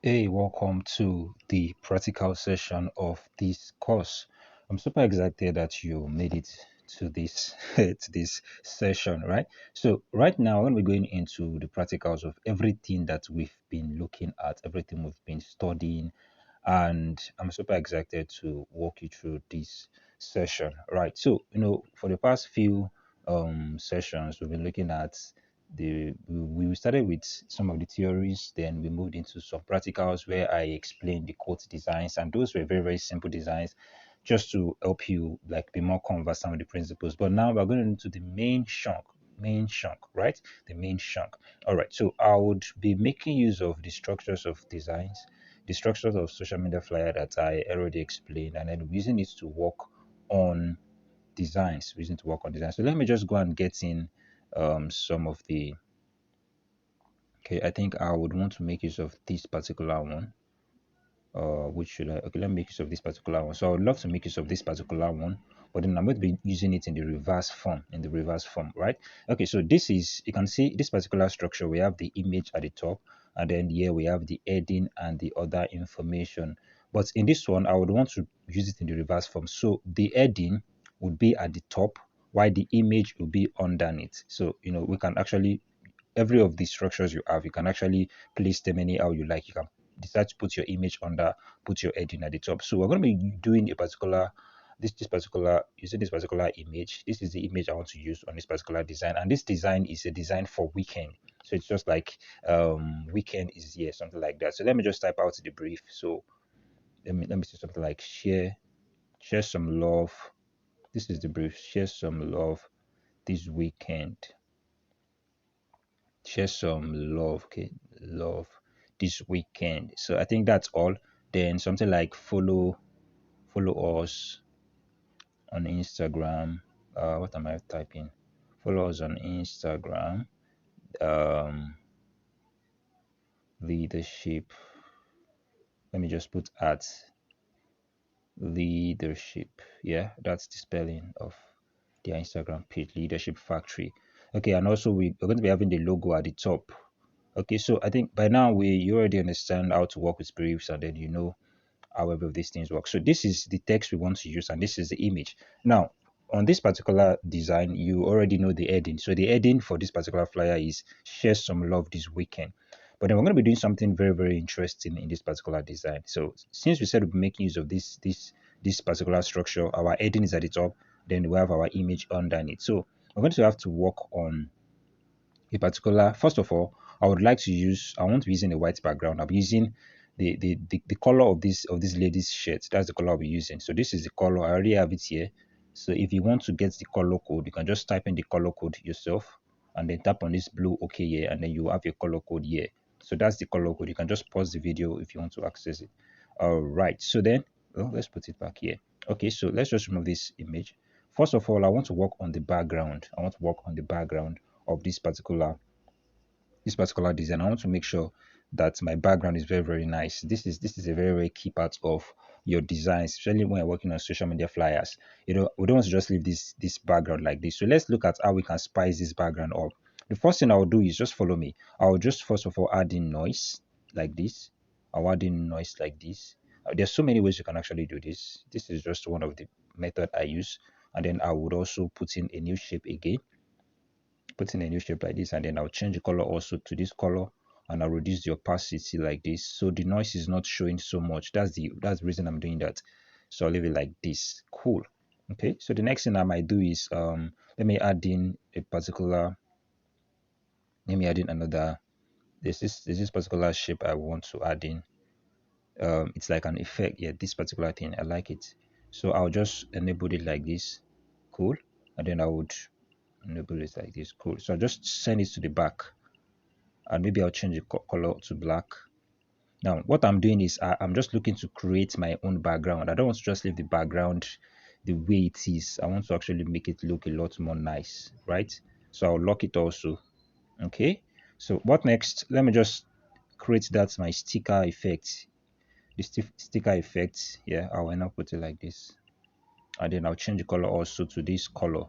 Hey, welcome to the practical session of this course. I'm super excited that you made it to this to this session, right? So right now, when we're going into the practicals of everything that we've been looking at, everything we've been studying, and I'm super excited to walk you through this session, right? So for the past few sessions, we've been looking at we started with some of the theories, then we moved into some practicals where I explained the code designs, and those were very, very simple designs just to help you like be more conversant with the principles. But now we're going into the main chunk, right? The main chunk. All right, so I would be making use of the structures of designs, the structures of social media flyer that I already explained, and then using it to work on designs, using to work on design. So let me just go and get in some of the. Okay, I think I would want to make use of this particular one. Which should I? Okay, let me make use of this particular one. So I would love to make use of this particular one, but then I'm going to be using it in the reverse form. In the reverse form, right? Okay, so this is you can see this particular structure. We have the image at the top, and then here we have the heading and the other information. But in this one, I would want to use it in the reverse form. So the heading would be at the top, while the image will be underneath. So we can actually every of these structures you have, you can actually place them anyhow you like. You can decide to put your image under, put your heading at the top. So we're going to be doing a particular this particular using this particular image. This is the image I want to use on this particular design, and this design is a design for weekend. So it's just like weekend is here, something like that. So let me just type out the brief. So let me say something like share some love. This is the brief. Share some love this weekend. Share some love, okay, love this weekend. So I think that's all. Then something like follow us on Instagram. What am I typing? Follow us on Instagram. um Leadership. Let me just put at leadership. Yeah, that's the spelling of their Instagram page, Leadership Factory. Okay, and also we're going to be having the logo at the top. Okay, so I think by now you already understand how to work with briefs, and then however these things work. So this is the text we want to use, and this is the image. Now, on this particular design, you already know the heading. So the heading for this particular flyer is "Share some love this weekend." But then we're going to be doing something very, very interesting in this particular design. So since we said we'll be making use of this particular structure, our heading is at the top, then we have our image underneath. So we're going to have to work on a particular. First of all, I want to be using a white background. I'll be using the color of this lady's shirt. That's the color I'll be using. So this is the color. I already have it here. So if you want to get the color code, you can just type in the color code yourself, and then tap on this blue OK here, and then you have your color code here. So that's the color code. You can just pause the video if you want to access it. All right, so then let's put it back here. Okay, so let's just remove this image. First of all, I want to work on the background. I want to work on the background of this particular design. I want to make sure that my background is very, very nice. This is a very, very key part of your design, especially when you're working on social media flyers. We don't want to just leave this background like this. So let's look at how we can spice this background up. The first thing I'll do is just follow me. I'll just first of all add in noise like this. I'll add in noise like this. There's so many ways you can actually do this. This is just one of the method I use. And then I would also put in a new shape again, put in a new shape like this, and then I'll change the color also to this color, and I'll reduce the opacity like this, so the noise is not showing so much. That's the reason I'm doing that. So I'll leave it like this. Cool. Okay, so the next thing I might do is let me add in a particular let me add in another. There's this particular shape I want to add in. It's like an effect. Yeah, this particular thing I like it, so I'll just enable it like this. Cool. And then I would enable it like this. Cool. So I just send it to the back, and maybe I'll change the color to black. Now, what I'm doing is I'm just looking to create my own background. I don't want to just leave the background the way it is. I want to actually make it look a lot more nice, right? So I'll lock it also. Okay. So what next? Let me just create that my sticker effect. The sticker effect. Yeah, I'll end up put it like this, and then I'll change the color also to this color.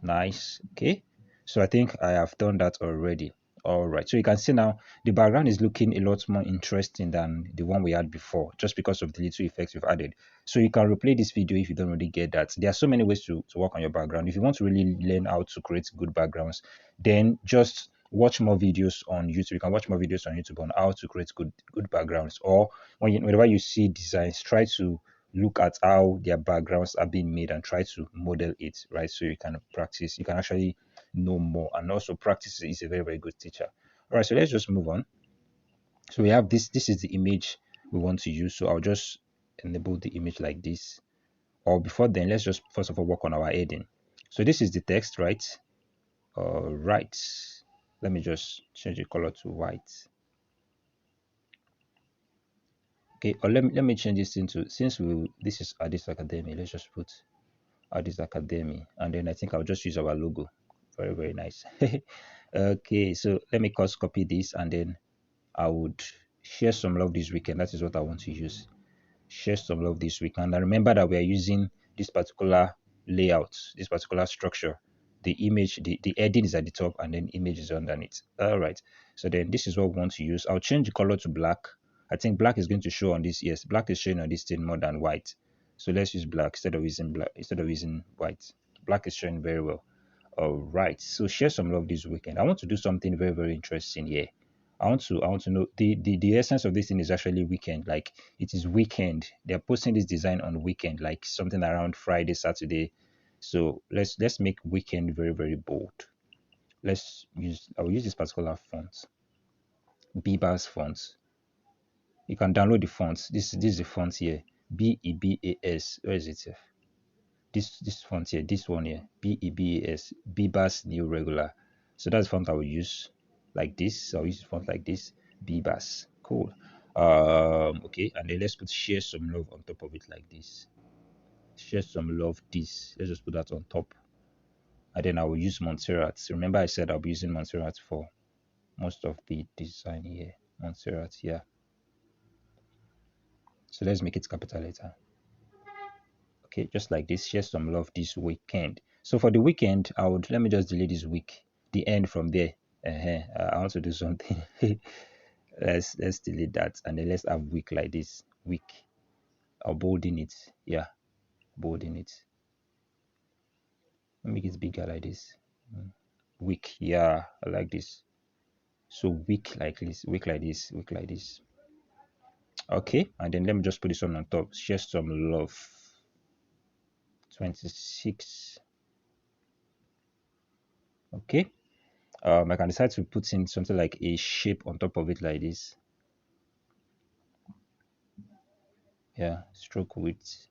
Nice. Okay. So I think I have done that already. All right, so you can see now the background is looking a lot more interesting than the one we had before, just because of the little effects we've added. So you can replay this video if you don't really get that. There are so many ways to work on your background. If you want to really learn how to create good backgrounds, then just watch more videos on YouTube. You can watch more videos on YouTube on how to create good backgrounds. Or whenever you see designs, try to look at how their backgrounds are being made and try to model it, right? So you can practice. You can actually know more, and also practice is a very, very good teacher. All right, so let's just move on. So we have this is the image we want to use. So I'll just enable the image like this. Or before then, let's just first of all work on our heading. So this is the text, right? All right, let me just change the color to white. Okay, or let me change this into, since this is Addis Academy, let's just put Addis Academy, and then I think I'll just use our logo. Very, very nice. Okay, so let me copy this, and then I would share some love this weekend. That is what I want to use. Share some love this weekend. And remember that we are using this particular layout, this particular structure. The image, the heading is at the top, and then image is underneath. All right. So then this is what we want to use. I'll change the color to black. I think black is going to show on this. Yes, black is showing on this thing more than white. So let's use black instead of using white. Black is showing very well. All right. So share some love this weekend. I want to do something very, very interesting here. I want to know the essence of this thing is actually weekend. Like, it is weekend. They're posting this design on weekend, like something around Friday, Saturday. So let's make weekend very, very bold. I'll use this particular font, Bebas font. You can download the fonts. This is the font here. Bebas. Where is it here? This font here, this one here, Bebas, Bebas New Regular. So that's the font I will use, like this. So I'll use the font like this, Bebas. Cool. Okay, and then let's put share some love on top of it like this. Share some love. This. Let's just put that on top. And then I will use Montserrat. Remember I said I'll be using Montserrat for most of the design here. Montserrat, yeah. So let's make it capital letter. Okay, just like this. Share some love this weekend. So for the weekend, let me just delete this week, the end from there. I want to do something. Let's delete that, and then let's have week like this. Week. I'll bolding it. Yeah, bolding it. Make it bigger like this. Week. Yeah, I like this. So week like this. Week like this. Week like this. Okay, and then let me just put this one on top. Share some love. 26. Okay. I can decide to put in something like a shape on top of it like this. Yeah, stroke width.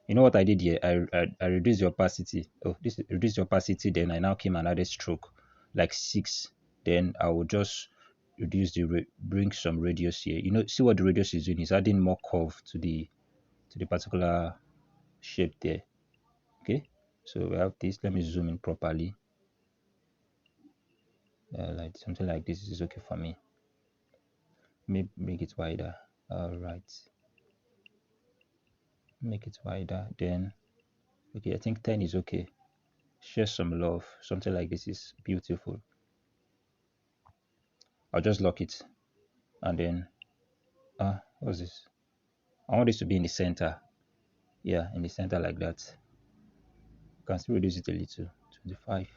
You know what I did here? I reduced the opacity. Oh, this reduced the opacity. Then I now came and added stroke, like 6. Then I will just reduce bring some radius here. You know, see what the radius is doing? It's adding more curve to the particular shape there. Okay, so we have this. Let me zoom in properly. Like something like this is okay for me. Maybe make it wider. All right. Make it wider. Then okay, I think 10 is okay. Share some love. Something like this is beautiful. I'll just lock it, and then what's this? I want this to be in the center. Yeah, in the center like that. You can still reduce it a little. 25.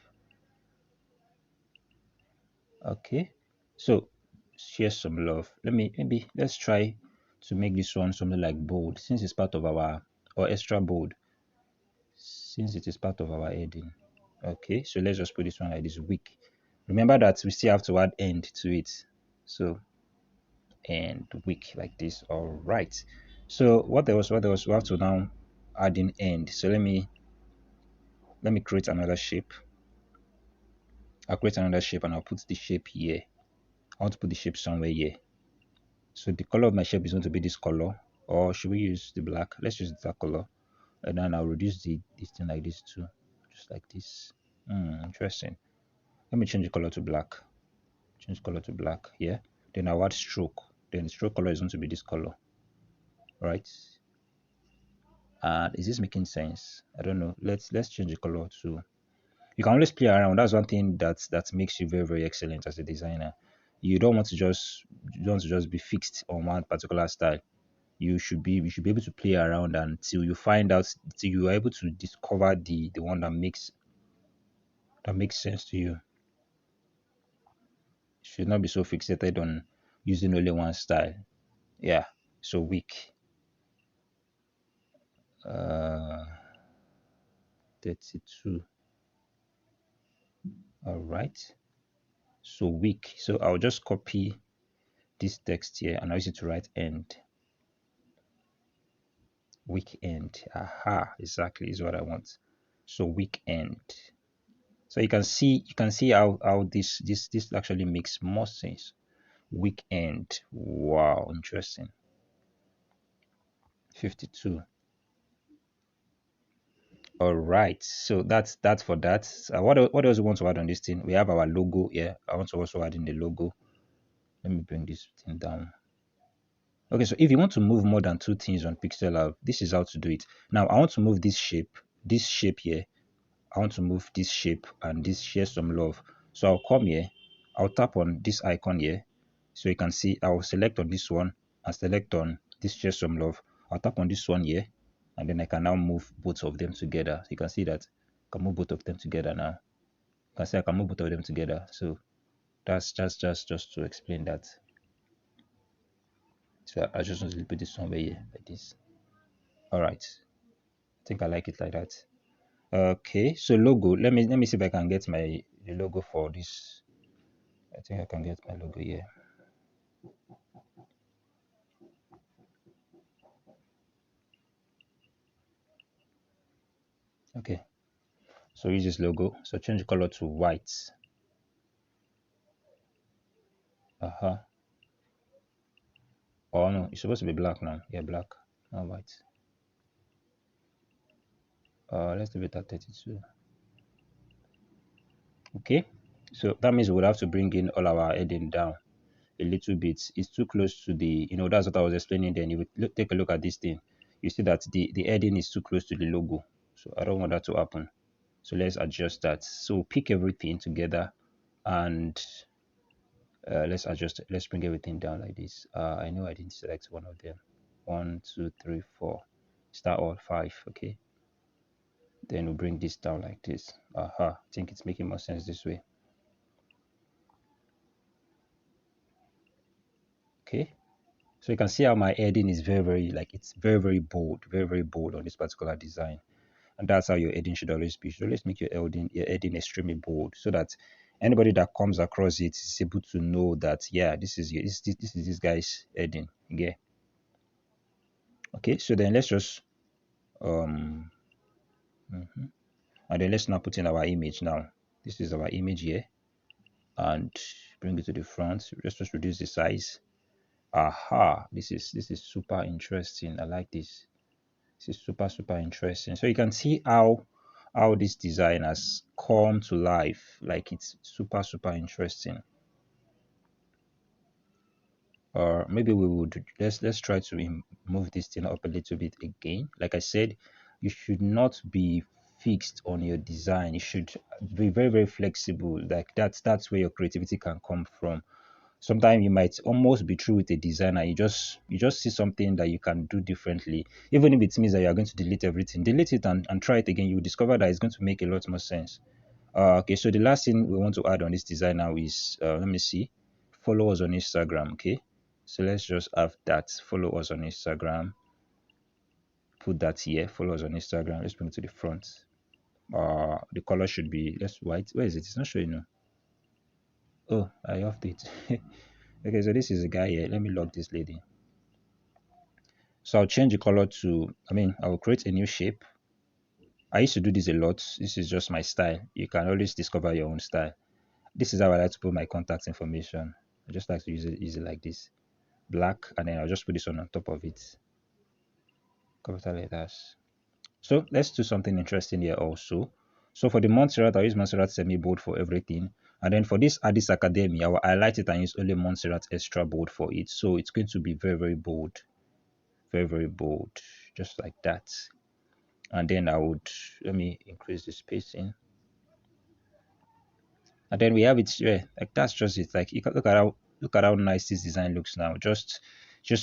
Okay, so share some love. Maybe let's try to make this one something like bold, since it's part of our, or extra bold, since it is part of our heading. Okay, so let's just put this one like this, week. Remember that we still have to add end to it. So and week like this. All right. So what else? What else? We have to now add in end. So let me create another shape. I'll create another shape and I'll put the shape here. I want to put the shape somewhere here. So the color of my shape is going to be this color, or should we use the black? Let's use that color, and then I'll reduce this thing like this too, just like this. Interesting. Let me change the color to black. Change color to black. Yeah. Then I'll add stroke. Then the stroke color is going to be this color, right? And is this making sense? I don't know. Let's change the color to You can always play around. That's one thing that makes you very, very excellent as a designer. You don't want to just you don't want to just be fixed on one particular style. You should be able to play around until you find out, till you are able to discover the one that makes sense to you. Should not be so fixated on using only one style. Yeah. So weak. 32. All right. So weak. So I'll just copy this text here and I'll use it to write end. Weekend. Aha, exactly is what I want. So weekend. So you can see how this actually makes more sense. Weekend. Wow, interesting. 52. All right. So that's for that. What else we want to add on this thing? We have our logo here. I want to also add in the logo. Let me bring this thing down. Okay, so if you want to move more than two things on pixel art, this is how to do it. Now I want to move this shape here. I want to move this shape and this share some love. So I'll come here, I'll tap on this icon here. So you can see I'll select on this one and select on this share some love. I'll tap on this one here and then I can now move both of them together. So you can see that I can move both of them together now. You can see I can move both of them together. So that's just to explain that. So I just want to put this somewhere here like this. All right. I think I like it like that. Okay, so logo. Let me see if I can get my the logo for this. I think I can get my logo here. Okay, so use this logo. So change the color to white. Uh-huh. Oh no, it's supposed to be black now. Yeah, black, not white. Let's leave it at 32. Okay, so that means we would have to bring in all our heading down a little bit. It's too close to that's what I was explaining then. You would take a look at this thing. You see that the heading is too close to the logo. So I don't want that to happen. So let's adjust that. So pick everything together and let's adjust it. Let's bring everything down like this. I know I didn't select one of them. One, two, three, four. Start all five. Okay. Then we'll bring this down like this. Aha. I think it's making more sense this way. Okay. So you can see how my heading is very, very like it's very, very, very bold on this particular design. And that's how your heading should always be. You should always make your heading extremely bold so that anybody that comes across it is able to know that yeah, this is this guy's heading. Yeah. Okay, so then let's just um mhm. And then let's now put in our image now. This is our image here and bring it to the front. Just reduce the size. Aha, this is super interesting. I like this. This is super interesting. So you can see how this design has come to life. Like it's super interesting. Or maybe we would let's try to move this thing up a little bit again. Like I said, you should not be fixed on your design. You should be very, very flexible. Like that's where your creativity can come from. Sometimes you might almost be true with a designer. You just see something that you can do differently. Even if it means that you are going to delete everything, delete it and try it again. You will discover that it's going to make a lot more sense. Okay, so the last thing we want to add on this design now is let me see, follow us on Instagram. Okay, so let's just have that. Follow us on Instagram. Put that here. Follow us on Instagram. Let's bring it to the front. The color should be let's white. Where is it? It's not showing. No. Oh, I offed it. Okay, so this is a guy here. Let me log this lady. So I'll change the color to, I will create a new shape. I used to do this a lot. This is just my style. You can always discover your own style. This is how I like to put my contact information. I just like to use it like this. Black, and then I'll just put this one on top of it. Capital letters. So let's do something interesting here also. So for the Montserrat, I'll use Montserrat semi-bold for everything. And then for this Addis Academy, I will highlight it and use only Montserrat extra bold for it. So it's going to be very, very bold. Very, very bold. Just like that. And then I would, let me increase the spacing. And then we have it here. Like that's just it. Like you can look at how nice this design looks now. Just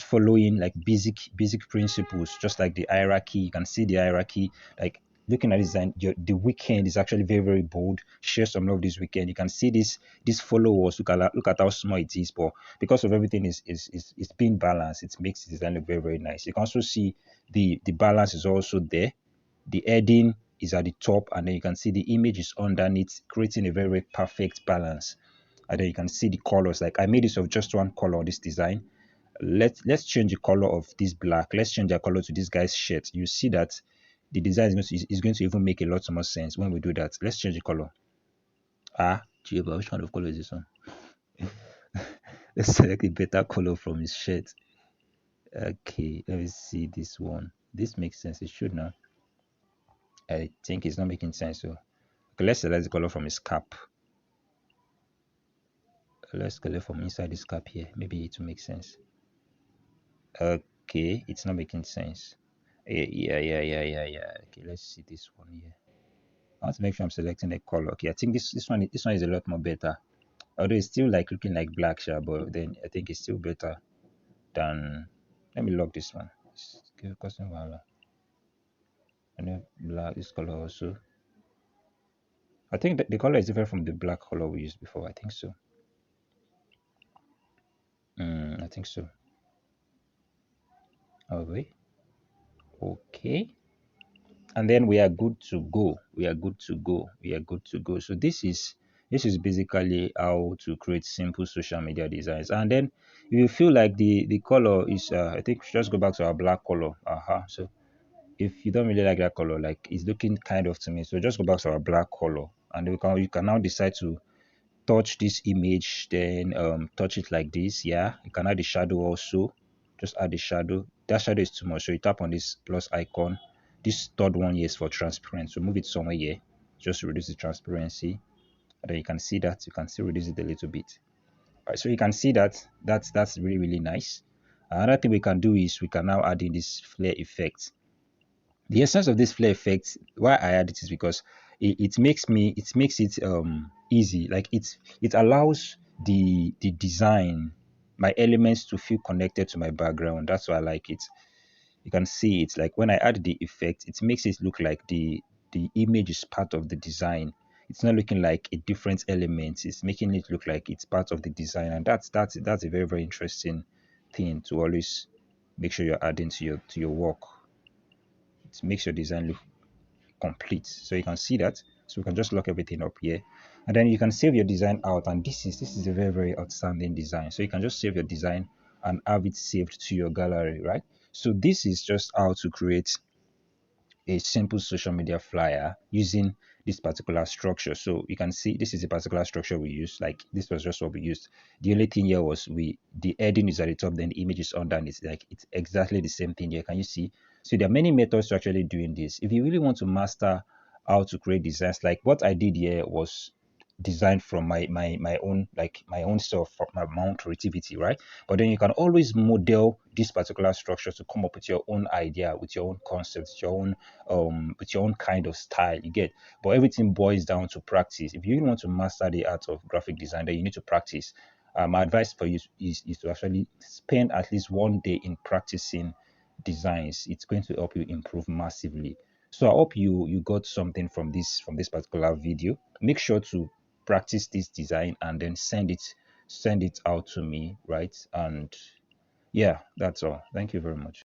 following like basic principles, just like the hierarchy. You can see the hierarchy. Like looking at this design, the weekend is actually very bold. Share some love this weekend. You can see this followers. Look at how small it is, but because of everything is it's being balanced, it makes the design look very nice. You can also see the balance is also there. The heading is at the top, and then you can see the image is underneath, creating a very perfect balance. And then you can see the colors. Like I made this of just one color, this design. Let's change the color of this black. Let's change the color to this guy's shirt. You see that the design is going to even make a lot more sense when we do that. Let's change the color. Jehovah, which kind of color is this one? Let's select a better color from his shirt. Okay, let me see this one. This makes sense. It should now. I think it's not making sense. So okay, let's select the color from his cap. Let's select from inside this cap here. Maybe it will make sense. Okay, it's not making sense. Yeah. Okay, let's see this one here. I want to make sure I'm selecting a color. Okay, I think this one is a lot more better. Although it's still like looking like black, sure, but then I think it's still better than. Let me lock this one. Give custom value. And then black this color also. I think that the color is different from the black color we used before. I think so. I think so. Oh wait. Okay. And then we are good to go. So this is basically how to create simple social media designs. And then if you feel like the color is I think we should just go back to our black color. So if you don't really like that color, like it's looking kind of to me, so just go back to our black color, and you can now decide to touch this image, then touch it like this. Yeah, you can add the shadow also. Just add the shadow. That shadow is too much, so you tap on this plus icon. This third one here is for transparent, so move it somewhere here. Just reduce the transparency, and then you can see that you can still reduce it a little bit. All right, so you can see that that's really nice. Another thing we can do is we can now add in this flare effect. The essence of this flare effect, why I add it is because it makes it easy. Like it allows the design, my elements to feel connected to my background. That's why I like it. You can see it like when I add the effect, it makes it look like the image is part of the design. It's not looking like a different element. It's making it look like it's part of the design, and that's a very interesting thing to always make sure you're adding to your work. It makes your design look complete. So you can see that. So we can just lock everything up here, and then you can save your design out. And this is a very outstanding design. So you can just save your design and have it saved to your gallery, right? So this is just how to create a simple social media flyer using this particular structure. So you can see this is a particular structure we use. Like this was just what we used. The only thing here was the heading is at the top, then the image is underneath. Like it's exactly the same thing here. Can you see? So there are many methods to actually doing this. If you really want to master how to create designs, like what I did here was designed from my own, like my own self, from my own creativity, right? But then you can always model this particular structure to come up with your own idea, with your own concepts, with your own kind of style. You get, but everything boils down to practice. If you really want to master the art of graphic design, then you need to practice. My advice for you is to actually spend at least one day in practicing designs. It's going to help you improve massively. So I hope you got something from this particular video. Make sure to practice this design and then send it out to me, right? And yeah, that's all. Thank you very much.